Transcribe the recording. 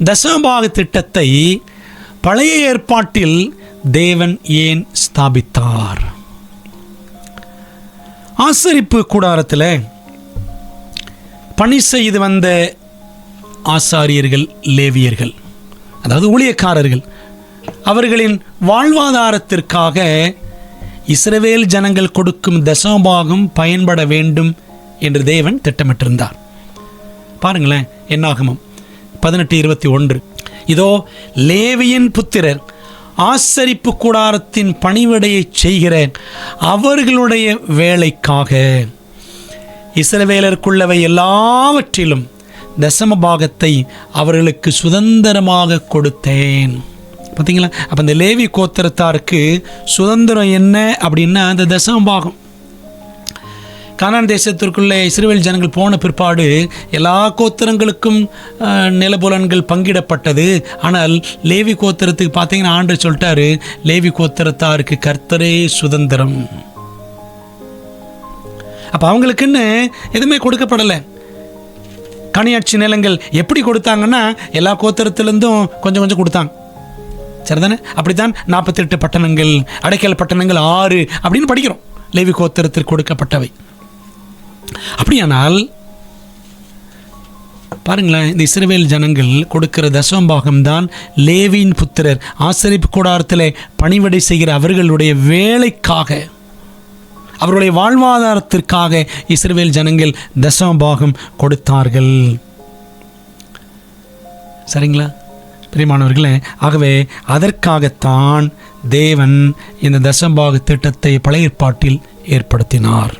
தசமபாக திட்டத்தை பழைய ஏற்பாட்டில் தேவன் ஏன் ஸ்தாபித்தார்? ஆசரிப்பு கூடாரத்தில் பணி செய்து வந்த ஆசாரியர்கள், லேவியர்கள், அதாவது ஊழியக்காரர்கள், அவர்களின் வாழ்வாதாரத்திற்காக இஸ்ரவேல் ஜனங்கள் கொடுக்கும் தசமபாகம் பயன்பட வேண்டும் என்று தேவன் திட்டமிட்டிருந்தார். பாருங்களேன், என்னாகமம் 18:21. இதோ லேவியின் புத்திரர் ஆசரிப்பு கூடாரத்தின் பணிவிடையை செய்கிற அவர்களுடைய வேலைக்காக இஸ்ரவேலருக்குள்ளவை எல்லாவற்றிலும் தசம பாகத்தை அவர்களுக்கு சுதந்திரமாக கொடுத்தேன். பார்த்தீங்களா? அப்போ இந்த லேவி கோத்திரத்தாருக்கு சுதந்திரம் என்ன அப்படின்னா அந்த தசம பாகம். கானான் தேசத்திற்குள்ளே இஸ்ரவேல் ஜனங்கள் போன பிற்பாடு எல்லா கோத்திரங்களுக்கும் நிலபுலன்கள் பங்கிடப்பட்டது. ஆனால் லேவி கோத்திரத்துக்கு பார்த்தீங்கன்னா ஆண்டவர் சொல்லிட்டாரு, லேவி கோத்திரத்தாருக்கு கர்த்தரே சுதந்திரம். அப்போ அவங்களுக்குன்னு எதுவுமே கொடுக்கப்படலை. கனியாட்சி நிலங்கள் எப்படி கொடுத்தாங்கன்னா எல்லா கோத்திரத்திலேருந்தும் கொஞ்சம் கொஞ்சம் கொடுத்தாங்க. சரிதானே? அப்படித்தான் 48 பட்டணங்கள், அடைக்கல் பட்டணங்கள் 6 அப்படின்னு படிக்கிறோம். லேவி கோத்திரத்திற்கு கொடுக்கப்பட்டவை. அப்படியானால் பாருங்களேன், இந்த இஸ்ரவேல் ஜனங்கள் கொடுக்கிற தசமபாகம்தான் லேவியின் புத்திரர் ஆசரிப்பு கூடாரத்தில் பணிவிடை செய்கிற அவர்களுடைய வேலைக்காக, அவருடைய வாழ்வாதாரத்திற்காக இஸ்ரவேல் ஜனங்கள் தசமபாகம் கொடுத்தார்கள். சரிங்களா பிரியமானவர்களே? ஆகவே அதற்காகத்தான் தேவன் இந்த தசமபாக திட்டத்தை பழைய ஏற்பாட்டில் ஏற்படுத்தினார்.